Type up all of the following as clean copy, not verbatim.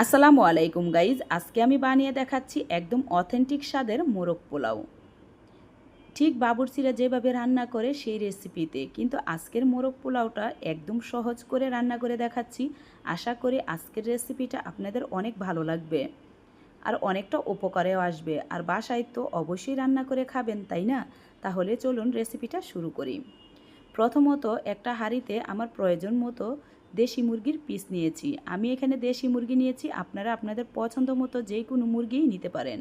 আসসালামু আলাইকুম গাইজ, আজকে আমি বানিয়ে দেখাচ্ছি একদম অথেন্টিক স্বাদের মোরগ পোলাও। ঠিক বাবুর্চিরা যেভাবে রান্না করে সেই রেসিপিতে, কিন্তু আজকের মোরগ পোলাওটা একদম সহজ করে রান্না করে দেখাচ্ছি। আশা করি আজকের রেসিপিটা আপনাদের অনেক ভালো লাগবে আর অনেকটা উপকারেও আসবে। আর বাসায় তো অবশ্যই রান্না করে খাবেন, তাই না? তাহলে চলুন রেসিপিটা শুরু করি। প্রথমত একটা হাঁড়িতে আমার প্রয়োজন মতো দেশি মুরগির পিস নিয়েছি। আমি এখানে দেশি মুরগি নিয়েছি, আপনারা আপনাদের পছন্দ মতো যে কোনো মুরগিই নিতে পারেন।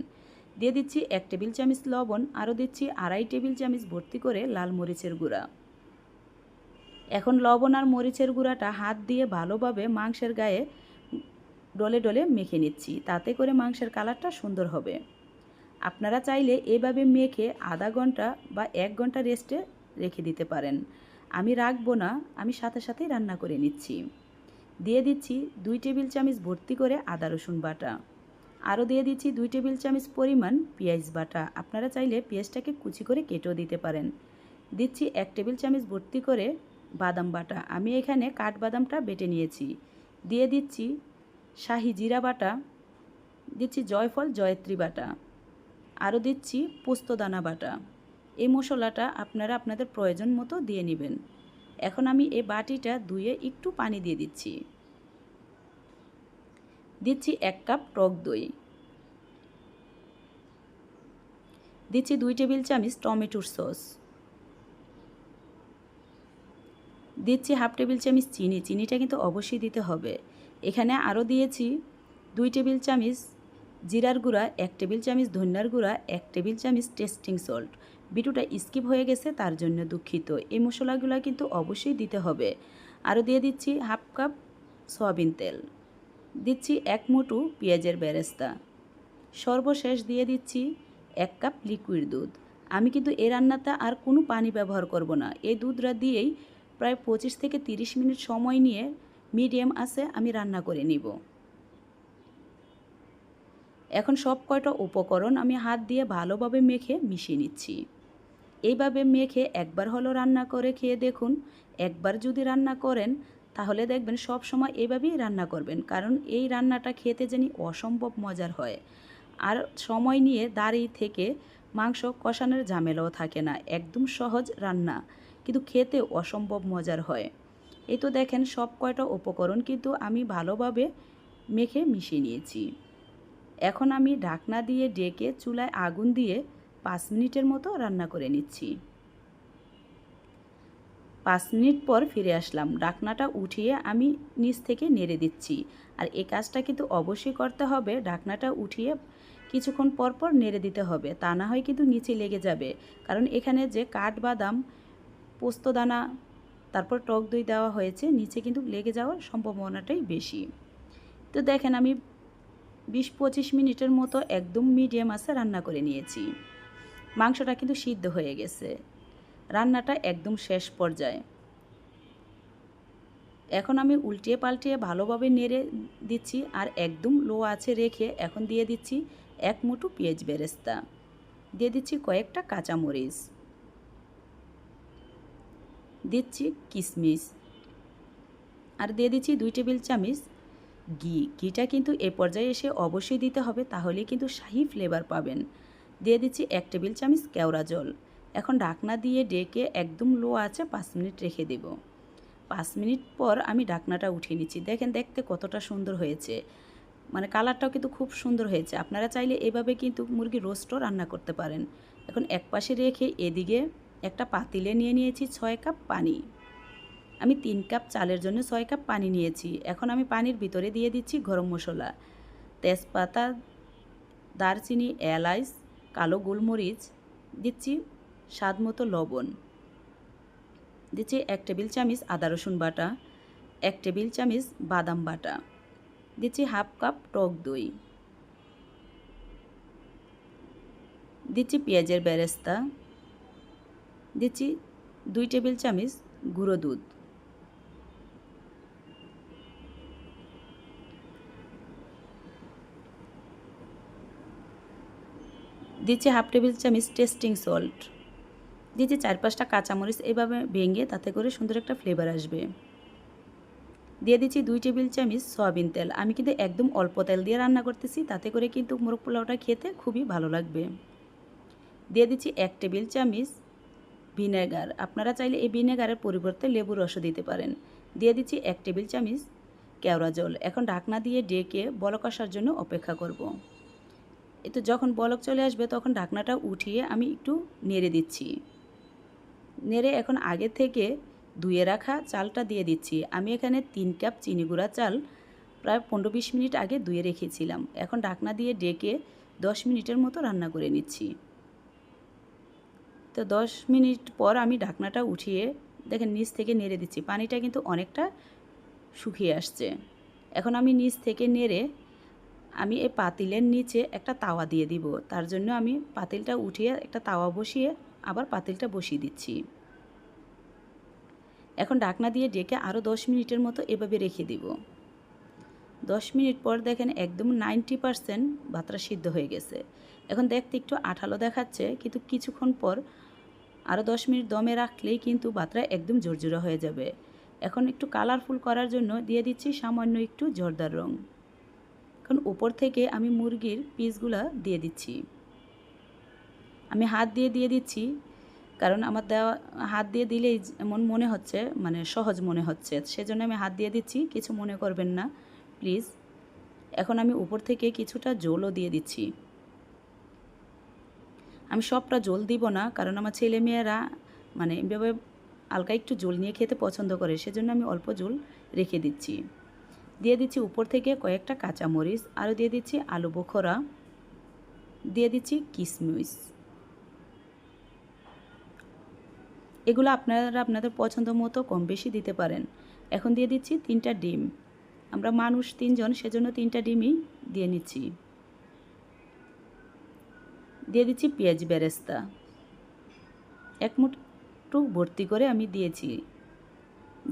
দিয়ে দিচ্ছি 1 টেবিল চামচ লবণ, আরও দিচ্ছি 2.5 টেবিল চামচ ভর্তি করে লাল মরিচের গুঁড়া। এখন লবণ আর মরিচের গুঁড়াটা হাত দিয়ে ভালোভাবে মাংসের গায়ে ডলে ডলে মেখে নিচ্ছি, তাতে করে মাংসের কালারটা সুন্দর হবে। আপনারা চাইলে এভাবে মেখে আধা ঘন্টা বা 1 ঘন্টা রেস্টে রেখে দিতে পারেন। আমি রাখবো না, আমি সাথে সাথেই রান্না করে নিচ্ছি। দিয়ে দিচ্ছি 2 টেবিল চামচ ভর্তি করে আদা রসুন বাটা। আরও দিয়ে দিচ্ছি 2 টেবিল চামচ পরিমাণ পেঁয়াজ বাটা। আপনারা চাইলে পেঁয়াজটাকে কুচি করে কেটেও দিতে পারেন। দিচ্ছি 1 টেবিল চামচ ভর্তি করে বাদাম বাটা। আমি এখানে কাঠবাদামটা বেটে নিয়েছি। দিয়ে দিচ্ছি শাহি জিরা বাটা। দিচ্ছি জয়ফল জয়ত্রী বাটা। আরও দিচ্ছি পোস্তদানা বাটা। এই মশলাটা আপনারা আপনাদের প্রয়োজন মতো দিয়ে নেবেন। এখন আমি এই বাটিটা ধুয়ে একটু পানি দিয়ে দিচ্ছি। দিচ্ছি 1 কাপ টক দই। দিচ্ছি 2 টেবিল চামচ টমেটোর সস। দিচ্ছি হাফ টেবিল চামচ চিনি। চিনিটা কিন্তু অবশ্যই দিতে হবে। এখানে আরও দিয়েছি 2 টেবিল চামচ জিরার গুঁড়া, 1 টেবিল চামচ ধনিয়ার গুঁড়া, 1 টেবিল চামচ টেস্টিং সল্ট। বিটুটা স্কিপ হয়ে গেছে, তার জন্য দুঃখিত। এই মশলাগুলো কিন্তু অবশ্যই দিতে হবে। আরও দিয়ে দিচ্ছি হাফ কাপ সয়াবিন তেল। দিচ্ছি 1 মুঠো পেঁয়াজের বেরেস্তা। সর্বশেষ দিয়ে দিচ্ছি 1 কাপ লিকুইড দুধ। আমি কিন্তু এই রান্নাতে আর কোনো পানি ব্যবহার করব না। এই দুধটা দিয়েই প্রায় 25 থেকে 30 মিনিট সময় নিয়ে মিডিয়াম আঁচে আমি রান্না করে নিব। এখন সব কয়টা উপকরণ আমি হাত দিয়ে ভালোভাবে মেখে মিশিয়ে নিচ্ছি। এইভাবে মেখে একবার হলো রান্না করে খেয়ে দেখুন। একবার যদি রান্না করেন তাহলে দেখবেন সব সময় এইভাবেই রান্না করবেন, কারণ এই রান্নাটা খেতে জানি অসম্ভব মজার হয়। আর সময় নিয়ে দাঁড়িয়ে থেকে মাংস কষানোর ঝামেলাও থাকে না। একদম সহজ রান্না, কিন্তু খেতে অসম্ভব মজার হয়। এই তো দেখেন সব কয়টা উপকরণ কিন্তু আমি ভালোভাবে মেখে মিশিয়ে নিয়েছি। এখন আমি ঢাকনা দিয়ে ডেকে চুলায় আগুন দিয়ে 5 মিনিটের মতো রান্না করে নিচ্ছি। 5 মিনিট পর ফিরে আসলাম। ঢাকনাটা উঠিয়ে আমি নিচ থেকে নেড়ে দিচ্ছি। আর এই কাজটা কিন্তু অবশ্যই করতে হবে, ঢাকনাটা উঠিয়ে কিছুক্ষণ পর পর নেড়ে দিতে হবে, তা না হয় কিন্তু নিচে লেগে যাবে। কারণ এখানে যে কাঠবাদাম, পোস্তদানা, তারপর টক দই দেওয়া হয়েছে, নিচে কিন্তু লেগে যাওয়ার সম্ভাবনাটাই বেশি। তো দেখেন আমি 20-25 মিনিটের মতো একদম মিডিয়াম আঁচে রান্না করে নিয়েছি। মাংসটা কিন্তু সিদ্ধ হয়ে গেছে। রান্নাটা একদম শেষ পর্যায়ে। এখন আমি উল্টিয়ে পাল্টিয়ে ভালোভাবে নেড়ে দিচ্ছি আর একদম লো আঁচে রেখে এখন দিয়ে দিচ্ছি 1 মুঠো পেঁয়াজ বেরেস্তা। দিয়ে দিচ্ছি কয়েকটা কাঁচামরিচ। দিচ্ছি কিশমিশ। আর দিয়ে দিচ্ছি 2 টেবিল চামচ ঘি। ঘিটা কিন্তু এ পর্যায়ে এসে অবশ্যই দিতে হবে, তাহলেই কিন্তু শাহি ফ্লেভার পাবেন। দিয়ে দিচ্ছি 1 টেবিল চামচ কেওড়া জল। এখন ঢাকনা দিয়ে ডেকে একদম লো আঁচে 5 মিনিট রেখে দেব। 5 মিনিট পর আমি ঢাকনাটা উঠিয়ে নিচ্ছি। দেখেন দেখতে কতটা সুন্দর হয়েছে, মানে কালারটাও কিন্তু খুব সুন্দর হয়েছে। আপনারা চাইলে এভাবে কিন্তু মুরগি রোস্টও রান্না করতে পারেন। এখন এক পাশে রেখে এদিকে একটা পাতিলে নিয়ে নিয়েছি 6 কাপ পানি। আমি 3 কাপ চালের জন্য 6 কাপ পানি নিয়েছি। এখন আমি পানির ভিতরে দিয়ে দিচ্ছি গরম মশলা, তেজপাতা, দারচিনি, এলাচ, কালো গোলমরিচ। দিচ্ছি স্বাদ মতো লবণ। দিচ্ছি 1 টেবিল চামচ আদা রসুন বাটা, 1 টেবিল চামচ বাদাম বাটা। দিচ্ছি হাফ কাপ টক দই। দিচ্ছি পেঁয়াজের বেরেস্তা। দিচ্ছি 2 টেবিল চামচ গুঁড়ো দুধ। দিচ্ছি হাফ টেবিল চামচ টেস্টিং সল্ট। দিচ্ছি 4-5টা কাঁচামরিচ এভাবে ভেঙে, তাতে করে সুন্দর একটা ফ্লেভার আসবে। দিয়ে দিচ্ছি 2 টেবিল চামচ সয়াবিন তেল। আমি কিন্তু একদম অল্প তেল দিয়ে রান্না করতেছি, তাতে করে কিন্তু মোরগ পোলাওটা খেতে খুবই ভালো লাগবে। দিয়ে দিচ্ছি 1 টেবিল চামচ ভিনেগার। আপনারা চাইলে এই ভিনেগারের পরিবর্তে লেবুর রসও দিতে পারেন। দিয়ে দিচ্ছি 1 টেবিল চামচ কেওড়া জল। এখন ঢাকনা দিয়ে ঢেকে বলক আসার জন্য অপেক্ষা করব। তো যখন বলক চলে আসবে তখন ঢাকনাটা উঠিয়ে আমি একটু নেড়ে দিচ্ছি। নেড়ে এখন আগে থেকে ধুয়ে রাখা চালটা দিয়ে দিচ্ছি। আমি এখানে 3 কাপ চিনি গুঁড়া চাল প্রায় 15-20 মিনিট আগে ধুয়ে রেখেছিলাম। এখন ঢাকনা দিয়ে ঢেকে 10 মিনিটের মতো রান্না করে নিচ্ছি। তো 10 মিনিট পর আমি ঢাকনাটা উঠিয়ে দেখেন নিচ থেকে নেড়ে দিচ্ছি। পানিটা কিন্তু অনেকটা শুকিয়ে আসছে। এখন আমি নিচ থেকে নেড়ে আমি এই পাতিলের নিচে একটা তাওয়া দিয়ে দিব। তার জন্য আমি পাতিলটা উঠিয়ে একটা তাওয়া বসিয়ে আবার পাতিলটা বসিয়ে দিচ্ছি। এখন ঢাকনা দিয়ে ঢেকে আরও 10 মিনিটের মতো এভাবে রেখে দিব। 10 মিনিট পর দেখেন একদম 90% ভাতটা সিদ্ধ হয়ে গেছে। এখন দেখতে একটু আঠালো দেখাচ্ছে, কিন্তু কিছুক্ষণ পর আরও 10 মিনিট দমে রাখলেই কিন্তু ভাতটা একদম ঝরঝরা হয়ে যাবে। এখন একটু কালারফুল করার জন্য দিয়ে দিচ্ছি সামান্য একটু জর্দার রং। এখন উপর থেকে আমি মুরগির পিসগুলা দিয়ে দিচ্ছি। আমি হাত দিয়ে দিচ্ছি, কারণ আমার দেওয়া হাত দিয়ে দিলেই এমন মনে হচ্ছে, মানে সহজ মনে হচ্ছে, সেজন্য আমি হাত দিয়ে দিচ্ছি, কিছু মনে করবেন না প্লিজ। এখন আমি উপর থেকে কিছুটা ঝোলও দিয়ে দিচ্ছি। আমি সবটা ঝোল দিব না, কারণ আমার ছেলেমেয়েরা মানে এভাবে হালকা একটু ঝোল নিয়ে খেতে পছন্দ করে, সেজন্য আমি অল্প ঝোল রেখে দিচ্ছি। দিয়ে দিচ্ছি উপর থেকে কয়েকটা কাঁচামরিচ, আরও দিয়ে দিচ্ছি আলু বোখরা, দিয়ে দিচ্ছি কিশমিশ। এগুলো আপনারা আপনাদের পছন্দ মতো কম বেশি দিতে পারেন। এখন দিয়ে দিচ্ছি 3টা ডিম। আমরা মানুষ 3 জন, সেজন্য 3টা ডিমই দিয়ে নিচ্ছি। দিয়ে দিচ্ছি পেঁয়াজ বেরেস্তা, 1 মুঠো ভর্তি করে আমি দিয়েছি।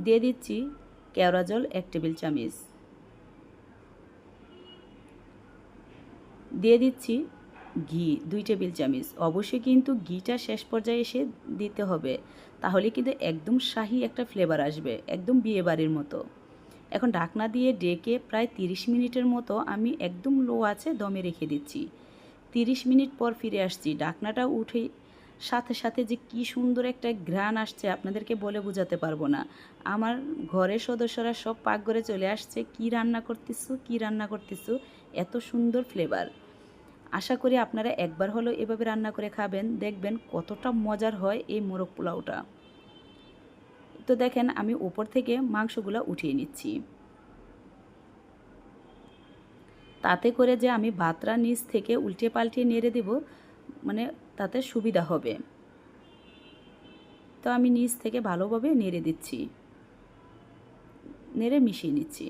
দিয়ে দিচ্ছি কেওড়া জল 1 টেবিল চামচ। দিয়ে দিচ্ছি ঘি 2 টেবিল চামচ। অবশ্যই কিন্তু ঘিটা শেষ পর্যায়ে এসে দিতে হবে, তাহলে কিন্তু একদম শাহি একটা ফ্লেভার আসবে, একদম বিয়েবাড়ির মতো। এখন ঢাকনা দিয়ে ঢেকে প্রায় 30 মিনিটের মতো আমি একদম লো আঁচে দমে রেখে দিচ্ছি। 30 মিনিট পর ফিরে আসছি। ঢাকনাটা উঠে সাথে সাথে যে কি সুন্দর একটা ঘ্রাণ আসছে আপনাদেরকে বলে বোঝাতে পারবো না। আমার ঘরের সদস্যরা সব পাকঘরে চলে আসছে, কি রান্না করতেছো, কি রান্না করতেছো, এত সুন্দর ফ্লেভার। আশা করি আপনারা একবার হলেও এভাবে রান্না করে খাবেন, দেখবেন কতটা মজার হয় এই মোরগ পোলাওটা। তো দেখেন আমি উপর থেকে মাংসগুলো উঠিয়ে নিচ্ছি, তাতে করে যে আমি ভাতটা নিচ থেকে উল্টে পাল্টিয়ে নেড়ে দেব, মানে তাতে সুবিধা হবে। তো আমি নিচ থেকে ভালোভাবে নেড়ে দিচ্ছি, নেড়ে মিশিয়ে নিচ্ছি।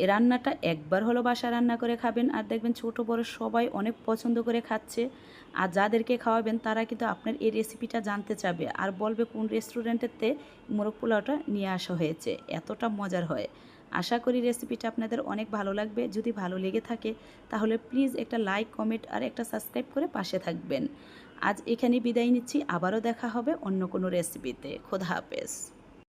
এই রান্নাটা একবার হলো বাসায় রান্না করে খাবেন, আর দেখবেন ছোট বড় সবাই অনেক পছন্দ করে খাচ্ছে। আর যাদেরকে খাওয়াবেন তারা কিন্তু আপনার এই রেসিপিটা জানতে চাবে আর বলবে কোন রেস্টুরেন্টেতে মোরগ পোলাওটা নিয়ে আসা হয়েছে, এতটা মজার হয়। আশা করি রেসিপিটা আপনাদের অনেক ভালো লাগবে। যদি ভালো লেগে থাকে তাহলে প্লিজ একটা লাইক, কমেন্ট আর একটা সাবস্ক্রাইব করে পাশে থাকবেন। আজ এখানে বিদায় নিচ্ছি, আবারও দেখা হবে অন্য কোনো রেসিপিতে। খোদা হাফেজ।